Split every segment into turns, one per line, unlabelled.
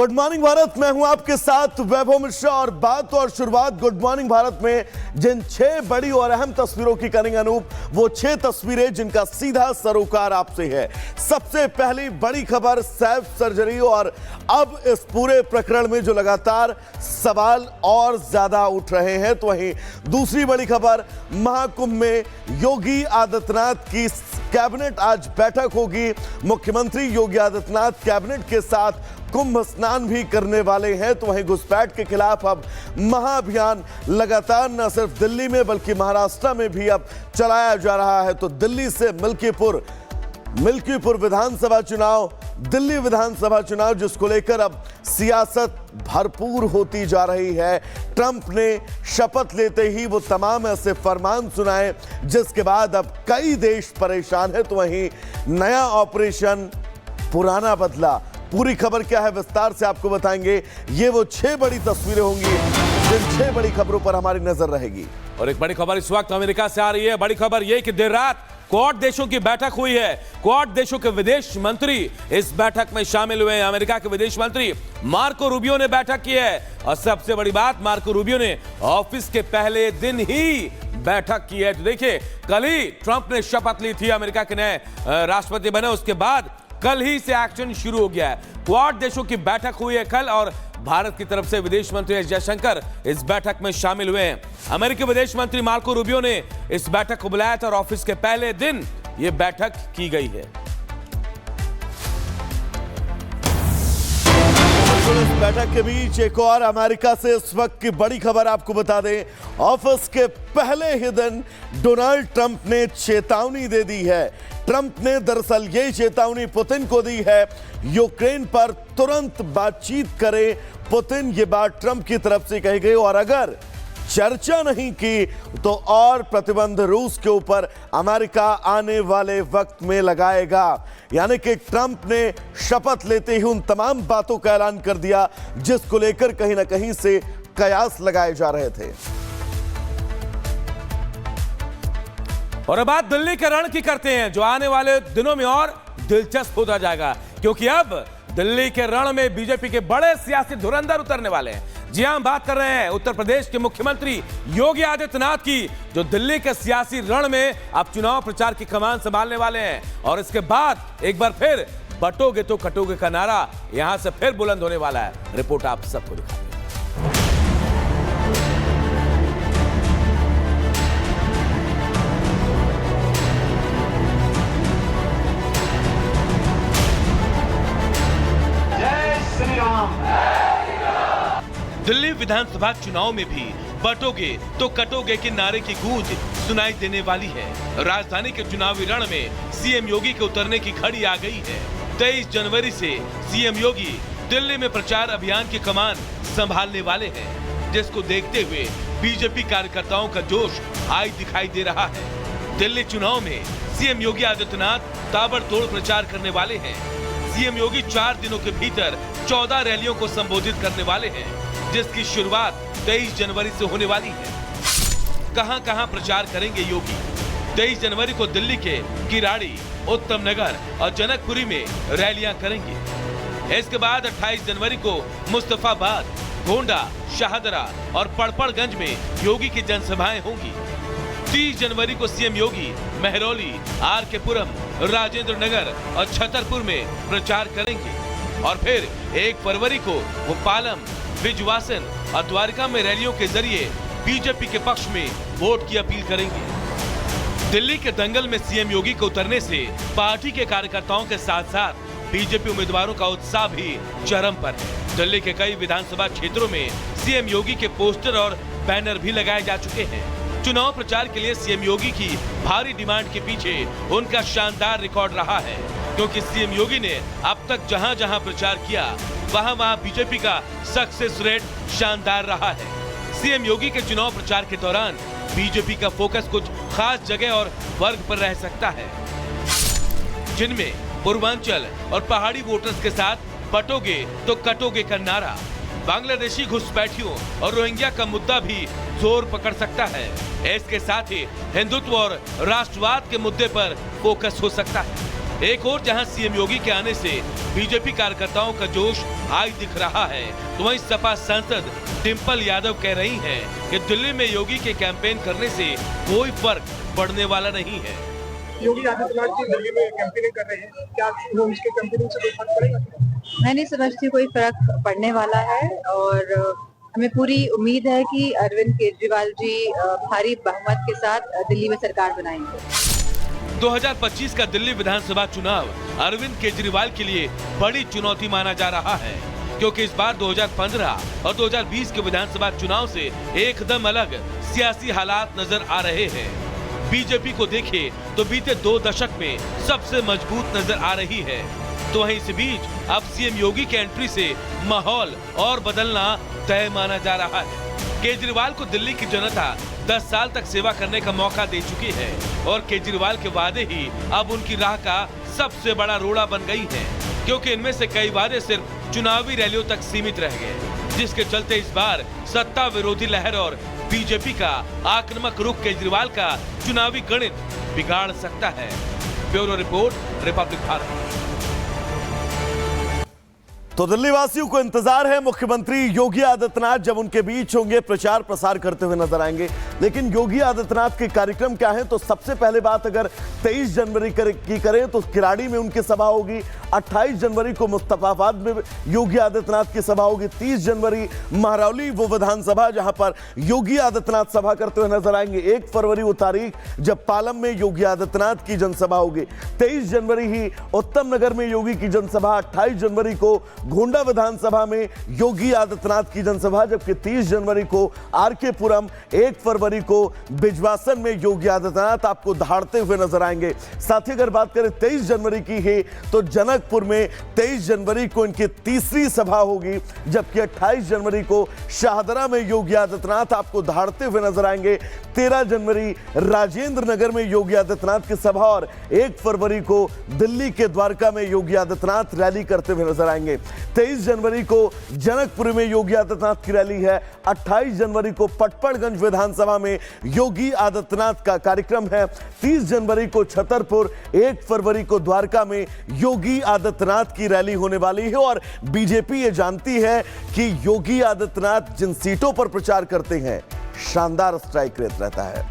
Good morning Bharat, मैं हूं आपके साथ वैभव मिश्रा और बात और शुरुआत गुड मॉर्निंग भारत में जिन 6 बड़ी और अहम तस्वीरों की करेंगे अनूप, वो 6 तस्वीरें जिनका सीधा सरोकार आपसे है। सबसे पहली बड़ी खबर सैफ सर्जरी और अब इस पूरे प्रकरण में जो लगातार सवाल और ज्यादा उठ रहे हैं, तो वहीं दूसरी बड़ी खबर महाकुंभ में योगी आदित्यनाथ की कैबिनेट आज बैठक होगी। मुख्यमंत्री योगी आदित्यनाथ कैबिनेट के साथ कुंभ स्नान भी करने वाले हैं। तो वहीं घुसपैठ के खिलाफ अब महाअभियान लगातार न सिर्फ दिल्ली में बल्कि महाराष्ट्र में भी अब चलाया जा रहा है। तो दिल्ली से मिल्कीपुर विधानसभा चुनाव, दिल्ली विधानसभा चुनाव जिसको लेकर अब सियासत भरपूर होती जा रही है। ट्रंप ने शपथ लेते ही वो तमाम ऐसे फरमान सुनाए जिसके बाद अब कई देश परेशान है। तो वहीं नया ऑपरेशन पुराना बदला, पूरी खबर क्या है विस्तार से आपको बताएंगे। ये वो 6 बड़ी तस्वीरें होंगी जिन 6 बड़ी खबरों पर हमारी नजर रहेगी।
और एक बड़ी खबर इस वक्त अमेरिका से आ रही है। बड़ी खबर यह कि देर रात क्वाड देशों की बैठक हुई है। क्वाड देशों के विदेश मंत्री इस बैठक में शामिल हुए हैं। अमेरिका के विदेश मंत्री मार्को रूबियो ने बैठक की है और सबसे बड़ी बात, मार्को रूबियो ने ऑफिस के पहले दिन ही बैठक की है। तो देखिए, कल ही ट्रंप ने शपथ ली थी, अमेरिका के नए राष्ट्रपति बने, उसके बाद कल ही से एक्शन शुरू हो गया है। क्वाड देशों की बैठक हुई है कल और भारत की तरफ से विदेश मंत्री एस जयशंकर इस बैठक में शामिल हुए हैं। अमेरिकी विदेश मंत्री मार्को रूबियो ने इस बैठक को बुलाया था और ऑफिस के पहले दिन यह बैठक की गई है।
इस बैठक के बीच एक और अमेरिका से इस वक्त की बड़ी खबर आपको बता दें। ऑफिस के पहले ही दिन डोनाल्ड ट्रंप ने चेतावनी दे दी है। ट्रंप ने दरअसल यही चेतावनी पुतिन को दी है, यूक्रेन पर तुरंत बातचीत करें पुतिन। ये बात ट्रंप की तरफ से कही गई और अगर चर्चा नहीं की तो और प्रतिबंध रूस के ऊपर अमेरिका आने वाले वक्त में लगाएगा। यानी कि ट्रंप ने शपथ लेते ही उन तमाम बातों का ऐलान कर दिया जिसको लेकर कहीं ना कहीं से कयास लगाए जा रहे थे।
और अब बात दिल्ली के रण की करते हैं, जो आने वाले दिनों में और दिलचस्प होता जाएगा, क्योंकि अब दिल्ली के रण में बीजेपी के बड़े सियासी धुरंधर उतरने वाले हैं। जी हां, हम बात कर रहे हैं उत्तर प्रदेश के मुख्यमंत्री योगी आदित्यनाथ की, जो दिल्ली के सियासी रण में अब चुनाव प्रचार की कमान संभालने वाले हैं। और इसके बाद एक बार फिर बटोगे तो कटोगे का नारा यहां से फिर बुलंद होने वाला है। रिपोर्ट आप सबको दिखाते हैं। दिल्ली विधानसभा चुनाव में भी बटोगे तो कटोगे के नारे की गूंज सुनाई देने वाली है। राजधानी के चुनावी रण में सीएम योगी के उतरने की घड़ी आ गई है। 23 जनवरी से सीएम योगी दिल्ली में प्रचार अभियान की कमान संभालने वाले हैं, जिसको देखते हुए बीजेपी कार्यकर्ताओं का जोश आज दिखाई दे रहा है। दिल्ली चुनाव में सीएम योगी आदित्यनाथ ताबड़तोड़ प्रचार करने वाले हैं। सीएम योगी 4 दिनों के भीतर 14 रैलियों को संबोधित करने वाले हैं, जिसकी शुरुआत 23 जनवरी से होने वाली है। कहां-कहां प्रचार करेंगे योगी? 23 जनवरी को दिल्ली के किराड़ी, उत्तम नगर और जनकपुरी में रैलियां करेंगे। इसके बाद 28 जनवरी को मुस्तफाबाद, गोंडा, शाहदरा और पड़पड़गंज में योगी की जनसभाएं होंगी। 30 जनवरी को सीएम योगी महरौली, आर के पुरम, राजेंद्र नगर और छतरपुर में प्रचार करेंगे। और फिर 1 फरवरी को वो पालम, बिजवासन और द्वारका में रैलियों के जरिए बीजेपी के पक्ष में वोट की अपील करेंगे। दिल्ली के दंगल में सीएम योगी को उतरने से पार्टी के कार्यकर्ताओं के साथ साथ बीजेपी उम्मीदवारों का उत्साह भी चरम पर है। दिल्ली के कई विधानसभा क्षेत्रों में सीएम योगी के पोस्टर और बैनर भी लगाए जा चुके हैं। चुनाव प्रचार के लिए सीएम योगी की भारी डिमांड के पीछे उनका शानदार रिकॉर्ड रहा है, क्योंकि सीएम योगी ने अब तक जहां जहां प्रचार किया वहां बीजेपी का सक्सेस रेट शानदार रहा है। सीएम योगी के चुनाव प्रचार के दौरान बीजेपी का फोकस कुछ खास जगह और वर्ग पर रह सकता है, जिनमें पूर्वांचल और पहाड़ी वोटर्स के साथ बटोगे तो कटोगे का नारा, बांग्लादेशी घुसपैठियों और रोहिंग्या का मुद्दा भी जोर पकड़ सकता है। इसके साथ ही हिंदुत्व और राष्ट्रवाद के मुद्दे पर फोकस हो सकता है। एक और जहां सीएम योगी के आने से बीजेपी कार्यकर्ताओं का जोश आज दिख रहा है, तो वहीं सपा सांसद डिंपल यादव कह रही हैं कि दिल्ली में योगी के कैंपेन करने से कोई फर्क पड़ने वाला नहीं है।
योगी आदित्यनाथ जी दिल्ली में कैंपेनिंग कर रहे हैं, क्या उसके कैंपेनिंग से कोई फर्क पड़ेगा?
मैं नहीं समझती कोई फर्क पड़ने वाला है और हमें पूरी उम्मीद है कि अरविंद केजरीवाल जी भारी बहुमत के साथ दिल्ली में सरकार बनाएंगे।
2025 का दिल्ली विधानसभा चुनाव अरविंद केजरीवाल के लिए बड़ी चुनौती माना जा रहा है, क्योंकि इस बार 2015 और 2020 के विधानसभा चुनाव से एकदम अलग सियासी हालात नजर आ रहे हैं। बीजेपी को देखे तो बीते 2 दशक में सबसे मजबूत नजर आ रही है, तो वहीं इस बीच अब सीएम योगी के एंट्री से माहौल और बदलना तय माना जा रहा है। केजरीवाल को दिल्ली की जनता 10 साल तक सेवा करने का मौका दे चुकी है और केजरीवाल के वादे ही अब उनकी राह का सबसे बड़ा रोड़ा बन गई है, क्योंकि इनमें से कई वादे सिर्फ चुनावी रैलियों तक सीमित रह गए, जिसके चलते इस बार सत्ता विरोधी लहर और बीजेपी का आक्रामक रुख केजरीवाल का चुनावी गणित बिगाड़ सकता है। Bureau report, Republic Bharat.
तो दिल्ली वासियों को इंतजार है, मुख्यमंत्री योगी आदित्यनाथ जब उनके बीच होंगे प्रचार प्रसार करते हुए नजर आएंगे। लेकिन योगी आदित्यनाथ के कार्यक्रम क्या हैं, तो सबसे पहले बात अगर 23 जनवरी की करें तो किराड़ी में उनकी सभा होगी, 28 जनवरी को मुस्तफाबाद में योगी आदित्यनाथ की सभा होगी, 30 जनवरी महरौली वो विधानसभा जहां पर योगी आदित्यनाथ सभा करते हुए नजर आएंगे, 1 फरवरी वो तारीख जब पालम में योगी आदित्यनाथ की जनसभा होगी, 23 जनवरी ही उत्तम नगर में योगी की जनसभा, 28 जनवरी को गोंडा विधानसभा में योगी आदित्यनाथ की जनसभा, जबकि 30 जनवरी को आरके पुरम, 1 फरवरी को बिजवासन में योगी आदित्यनाथ आपको दहाड़ते हुए नजर आएंगे। साथ ही अगर बात करें 23 जनवरी की है तो जनकपुर में 23 जनवरी को इनकी तीसरी सभा होगी, जबकि 28 जनवरी को शाहदरा में योगी आदित्यनाथ आपको दहाड़ते हुए नजर आएंगे, 13 जनवरी राजेंद्र नगर में योगी आदित्यनाथ की सभा और 1 फरवरी को दिल्ली के द्वारका में योगी आदित्यनाथ रैली करते हुए नजर आएंगे। 23 जनवरी को जनकपुर में योगी आदित्यनाथ की रैली है, 28 जनवरी को पटपड़गंज विधानसभा में योगी आदित्यनाथ का कार्यक्रम है, 30 जनवरी को छतरपुर, 1 फरवरी को द्वारका में योगी आदित्यनाथ की रैली होने वाली है। और बीजेपी ये जानती है कि योगी आदित्यनाथ जिन सीटों पर प्रचार करते हैं शानदार स्ट्राइक रेट रहता है।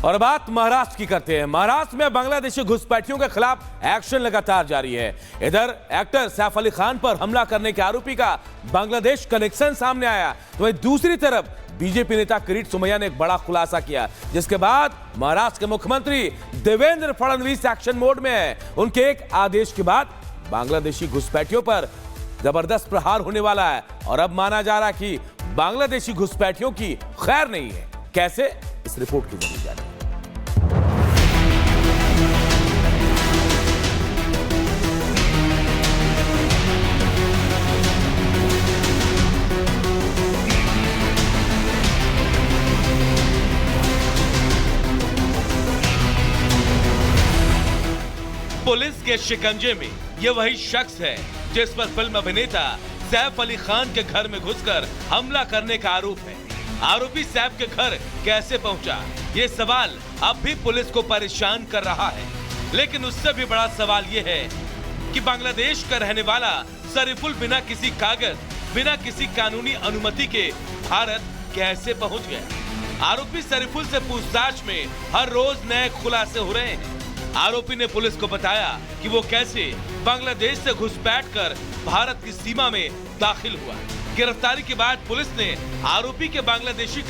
और बात महाराष्ट्र की करते हैं। महाराष्ट्र में बांग्लादेशी घुसपैठियों के खिलाफ एक्शन लगातार जारी है। इधर एक्टर सैफ अली खान पर हमला करने के आरोपी का बांग्लादेश कनेक्शन सामने आया, तो वहीं दूसरी तरफ बीजेपी नेता किरीट सोमैया ने एक बड़ा खुलासा किया, जिसके बाद महाराष्ट्र के मुख्यमंत्री देवेंद्र फडणवीस एक्शन मोड में है। उनके एक आदेश के बाद बांग्लादेशी घुसपैठियों पर जबरदस्त प्रहार होने वाला है और अब माना जा रहा है कि बांग्लादेशी घुसपैठियों की खैर नहीं है। कैसे, इस रिपोर्ट के जरिए जानिए। पुलिस के शिकंजे में ये वही शख्स है जिस पर फिल्म अभिनेता सैफ अली खान के घर में घुसकर हमला करने का आरोप है। आरोपी सैफ के घर कैसे पहुंचा, ये सवाल अब भी पुलिस को परेशान कर रहा है। लेकिन उससे भी बड़ा सवाल ये है कि बांग्लादेश का रहने वाला शरीफुल बिना किसी कागज, बिना किसी कानूनी अनुमति के भारत कैसे पहुंच गया। आरोपी शरीफुल से पूछताछ में हर रोज नए खुलासे हो रहे हैं। आरोपी ने पुलिस को बताया कि वो कैसे बांग्लादेश से घुसपैठ कर भारत की सीमा में दाखिल हुआ। गिरफ्तारी के बाद पुलिस ने आरोपी के बांग्लादेशी